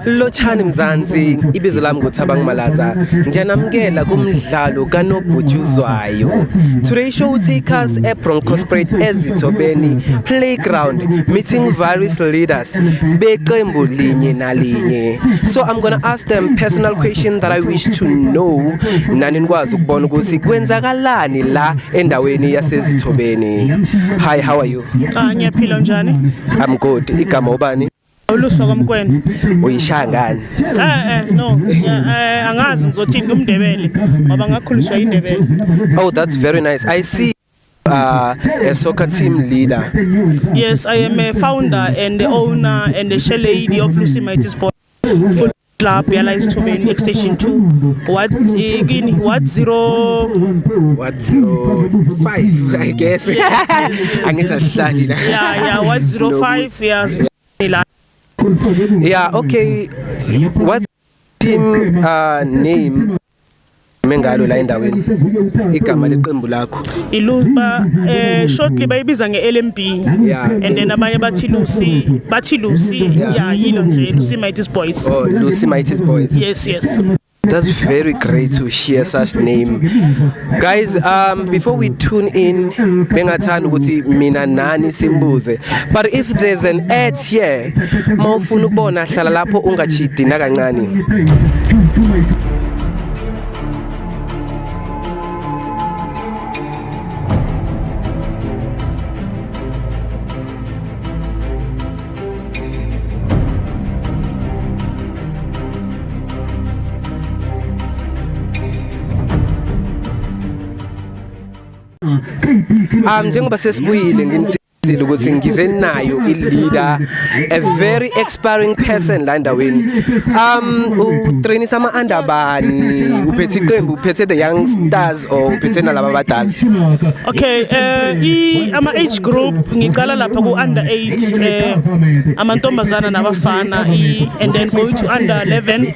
Lochani Mzansi, ibizo lami nguThabang Malaza. Ngiyanamukela kumdlalo kaNobhutshuzwayo. Today's show will take us at Bronkhorstspruit eZithobeni playground, meeting various leaders beqembu linye nalinye. So I'm gonna ask them personal questions that I wish to know. Nani nikwazi ukubona ukuthi kwenzakalani la endaweni yaseZithobeni. Hi, how are you? Ngiyaphila njani? I'm good. Igama ubani? Ulusoka Mkwena. Uyishaya ngani? No. Angazi ngizothini ngumndebele ngoba ngakhuliswa indebele. Oh, that's very nice. I see a soccer team leader. Yes, I am a founder and the owner and the chair lady of Lucy Mighty Sports Football Club yala eZithobeni extension 2. What 105 I guess. Angithi asihlali la. Yeah, 105 years. Yeah, okay. What's team name mengalo la endaweni? Igama leqembu lakho. Iluba shortly bayibiza ngeLMB. Yeah. And then abanye bathi Lucy. Yeah, yilo nje Lucy Mighty Boys. Oh, Lucy Mighty Boys. Yes. That's very great to hear such name. Guys, before we tune in, bengathanda ukuthi mina nani simbuze. But if there's an ad here, mawufuna ukubona hlala lapho ungachidi nakancane. Njengoba sesibuyile nginthi ukuthi ngize nayo ileader, a very expiring person la endaweni. Utrainisa ama-under bani, uphethe iqembu, uphethe the young stars or uphethe nalaba abadala? Okay, ama age group ngicala lapha ku under 8 amantombazana nabafana and then go to under 11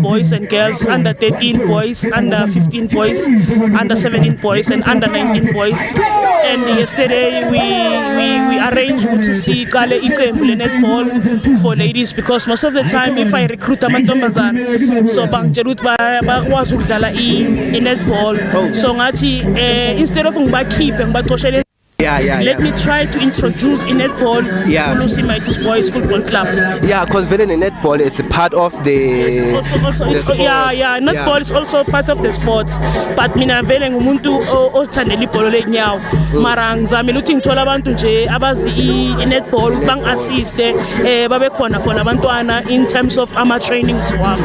boys and girls, under 13 boys, under 15 boys, under 17 boys and under 19 boys. And yesterday we arranged to see Kale iqembu le netball for ladies because most of the time if I recruit amantombazana so bangitshela ukuthi bakwazi ukudlala netball. So ngathi instead of ngibakhiphe ngibaxoshele let me try to introduce in netball to Lucy Mighty Boys Football Club. Yeah, because very in netball it's a part of the netball is also part of the sports. But mina vele ngumuntu othandela ibhola lenyawo. Mara ngizamile ukuthi ngithola abantu nje abazi netball bang assist babe khona for labantwana in terms of ama trainings wami.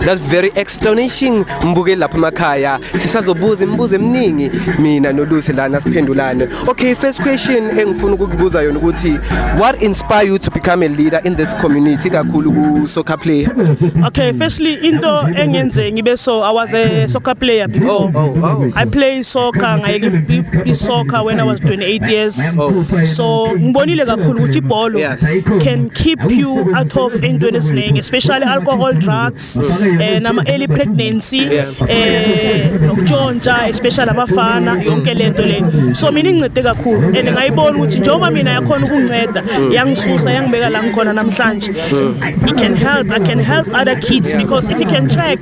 That's very astonishing. Mbuke lapha emakhaya sisazobuza imibuzo eminingi mina noLucy lana siphendulane. Okay, first question engifuna ukukubuza yona ukuthi what inspired you to become a leader in this community kakhulu ku soccer player? Okay, firstly into engenze ngibe so I was a soccer player before. I play soccer ngayeke soccer when I was 28 years. So ngibonile kakhulu ukuthi ibhola can keep you out of into eziningi, especially alcohol, drugs, nama early pregnancy, nokutshontsha especially abafana yonke lento le. So mina ngincede kakhulu and ngayibona ukuthi njengoba mina yakhona ukunceda yangisusa yangibeka la ngikhona namhlanje. I can help other kids because if you can check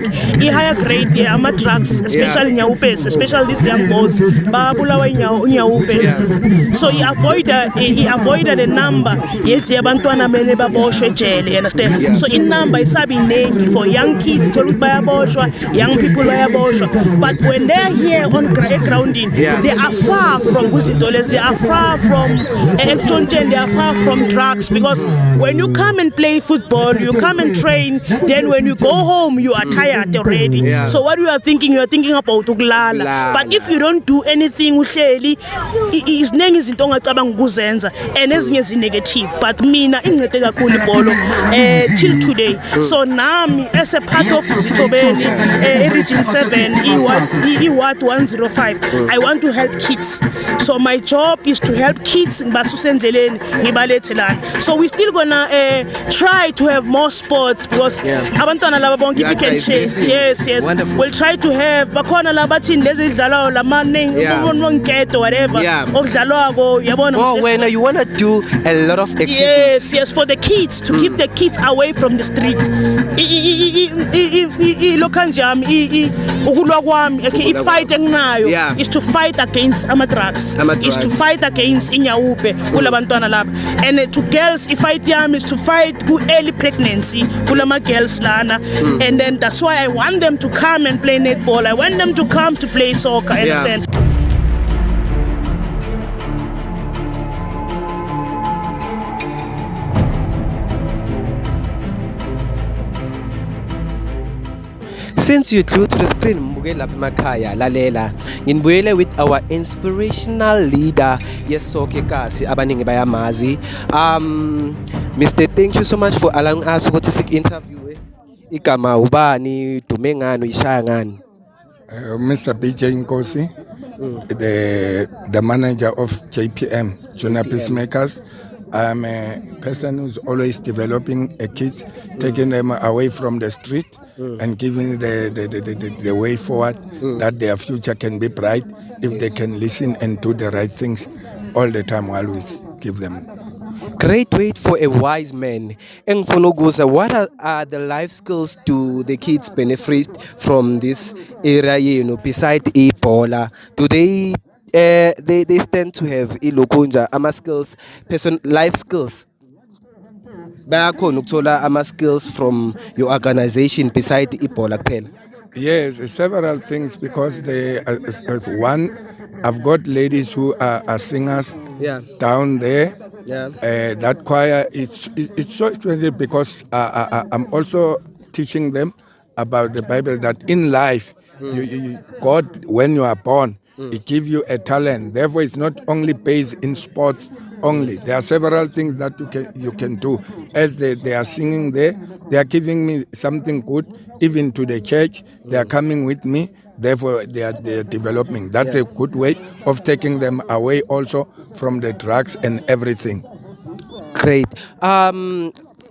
higher grade ama drugs especially nyawupes, especially these young boys babulawa inyawupe. So he avoid the number yabantwana bene baboshwe ejele, you understand? So in number isabi nengi for young kids to look bayaboshwa, young people bayaboshwa, but when they're here on grounding they are far from Buzitoles, they are far from Ekchonchen, they are far from drugs because when you come and play football, you come and train, then when you go home you are tired already. So what you are thinking about ukulala. But if you don't do anything uhleli izinengi izinto ongacabanga ukuzenza and ezinye negative, but mina incede kakhulu ibhola till today. So nami as a part of Zithobeni region 7 Iward 105 I want to help kids. So my my job is to help kids ngibasuse endleleni ngibalethe lana. So we still gonna try to have more sports because abantwana laba bonke if you can chase. Yes. Wonderful. We'll try to have bakhona laba thini lezi idlalayo lamanengi whatever okudlalwako yabona. Oh, when you want to do a lot of activities. Yes, for the kids to keep the kids away from the street. Lokhanjami ukulwa kwami fight enginayo is to fight against drugs. Is to fight against inyawupe kulabantwana laba. And to girls fight yami is to fight early pregnancy kulama girls lana. And then that's why I want them to come and play netball. I want them to come to play soccer. Understand? Since you flew to the screen, mbukele lapha emakhaya lalela nginibuyele with our inspirational leader yesokekasi abaningi bayamazi. Mr. Thank you so much for allowing us ukuthi sik interview. Igama ubani, dume ngani, uyishaya ngani? Mr. BJ Nkosi, the manager of JPM, Junior Peacemakers. I'm a person who's always developing kids, taking them away from the street and giving the way forward that their future can be bright if they can listen and do the right things all the time while we give them. Great wait for a wise man. Engifuna ukuza, what are the life skills do the kids benefit from this area yenu beside ibhola? Do they stand to have ilokunja ama skills, life skills? Bayakhona ukuthola ama skills from your organization beside ibhola kuphela? Yes, several things because one, I've got ladies who are singers down there. That choir it's so expensive because I'm also teaching them about the Bible that in life, God, when you are born, He gives you a talent. Therefore, it's not only based in sports only. There are several things that you can do. As they are singing there, they are giving me something good. Even to the church, they are coming with me. Therefore, they are developing. That's a good way of taking them away also from the drugs and everything. Great.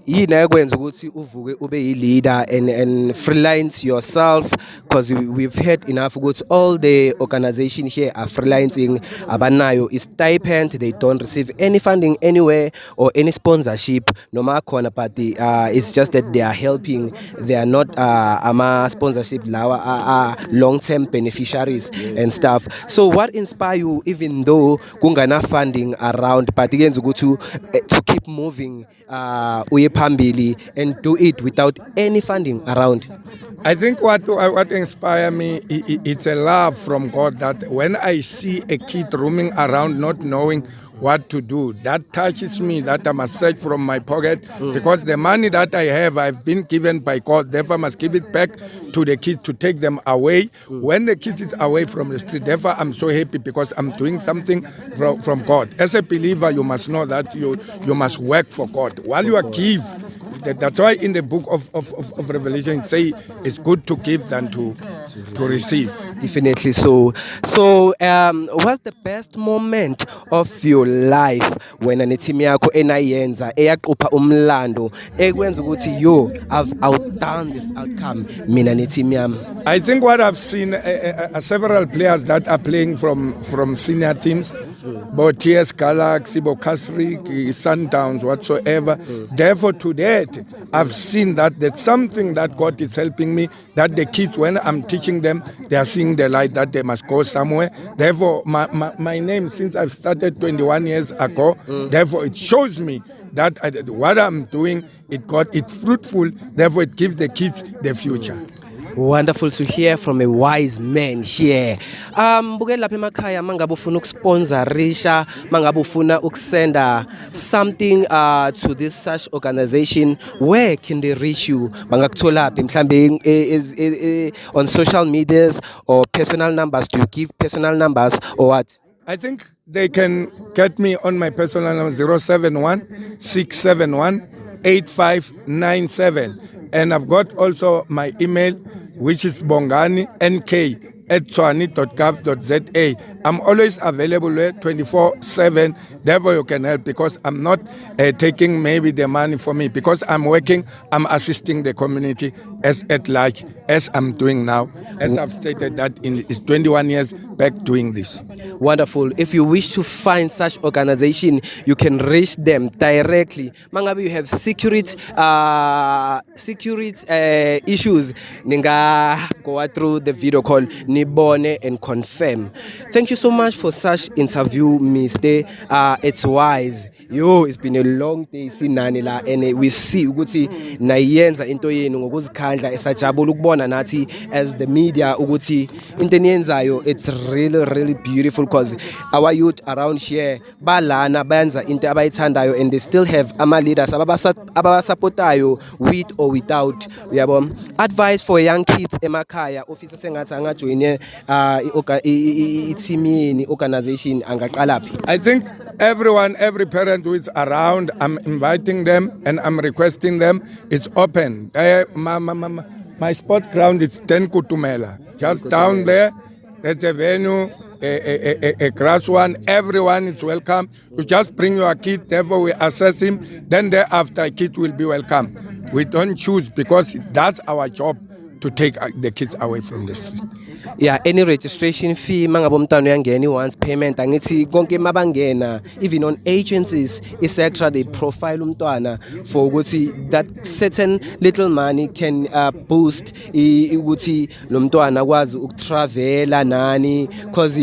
Yini ekwenza ukuthi uvuke ube yi-leader and freelance yourself, because we've heard enough ukuthi all the organization here are freelancing, abanayo stipend, they don't receive any funding anywhere or any sponsorship noma khona, but it's just that they are helping, they are not ama sponsorship lawa are long-term beneficiaries and stuff. So what inspire you even though kungana funding around, but yenza ukuthi to keep moving phambili and do it without any funding around? I think what inspires me, it's a love from God that when I see a kid roaming around not knowing what to do, that touches me, that I must search from my pocket because the money that I have, I've been given by God, therefore I must give it back to the kids to take them away. When the kids is away from the street, therefore I'm so happy because I'm doing something from God. As a believer, you must know that you must work for God. While you are give, that's why in the book of Revelation say it's good to give than to receive. Definitely so. So what's the best moment of your life when team yakho enayenza eyaqupha umlando ekwenza ukuthi yo I've outdone this outcome mina neteam yami? I think what I've seen several players that are playing from senior teams, TS Galaxy, Kasrik, Sundowns, whatsoever. Therefore, to that, I've seen that there's something that God is helping me, that the kids, when I'm teaching them, they are seeing the light that they must go somewhere. Therefore, my name, since I've started 21 years ago, therefore it shows me that what I'm doing, it's fruitful, therefore it gives the kids the future. Wonderful to hear from a wise man here. Bukela lapha emakhaya mangabe ufuna ukusponsorisha, mangabe ufuna ukusenda something to this such organization, where can they reach you? Bangakuthola mhlambe on social medias or personal numbers? Do you give personal numbers or what? I think they can get me on my personal number 071 671 8597, and I've got also my email, which is bongani nk tshwane.gov.za. I'm always available 24/7. Therefore, you can help because I'm not taking maybe the money for me because I'm working. I'm assisting the community as at large as I'm doing now. As I've stated that it's 21 years back doing this. Wonderful. If you wish to find such organization, you can reach them directly. Mangabe you have security issues, ninga go through the video call, nibone and confirm. Thank you so much for such interview, Mr. It's wise. Yo, it's been a long day sinani la, and we see ukuthi nayenza into yenu ngokuzikhandla esajabula ukubona nathi as the media ukuthi into eniyenzayo it's really beautiful because our youth around here balana benza into abayithandayo and they still have ama leaders ababasupportayo with or without. Uyabo, advice for young kids emakhaya officer sengathi angajoine i-team organization angaqala phi? I think every parent who is around, I'm inviting them and I'm requesting them. It's open. My sports ground is 10 Kutumela. Just down there, there's a venue, a grass one. Everyone is welcome. You just bring your kid, therefore we assess him. Then thereafter, a kid will be welcome. We don't choose because that's our job to take the kids away from the street. Yeah, any registration fee mangabe umntwana uyangena once payment angithi konke mabangena even on agencies etc they profile umntwana for ukuthi that certain little money can boost ukuthi lo mntwana akwazi ukutravela nani because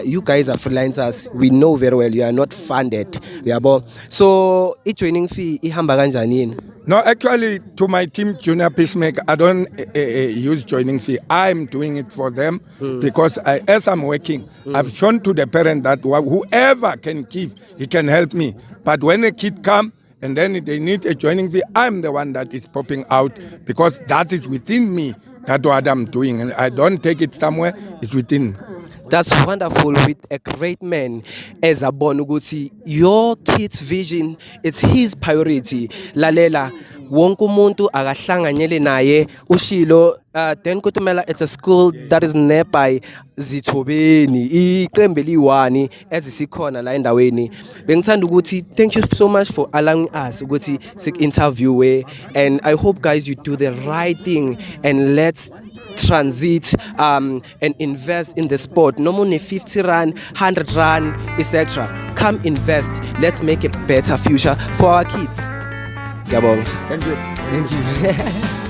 you guys are freelancers, we know very well you are not funded, yabo. So i-joining fee ihamba kanjani yini? No, actually, to my team, Junior Peacemaker, I don't use joining fee. I'm doing it for them because as I'm working, I've shown to the parent that whoever can give, he can help me. But when a kid come and then they need a joining fee, I'm the one that is popping out because that is within me. That's what I'm doing. And I don't take it somewhere, it's within. That's wonderful with a great man as a Bonuguti. Your kid's vision, it's his priority. Lalela, wonke umuntu akahlanganyele naye ushilo 10 Kutumela, it's a school that is nearby Zithobeni iqembe liwani ezisikhona la endaweni. Bengithanda ukuthi thank you so much for allowing us ukuthi sik interview we, and I hope guys you do the right thing and let's transit and invest in the sport. No more 50 rand, 100 rand, etc. Come invest. Let's make a better future for our kids. Yabong. Thank you. Thank you.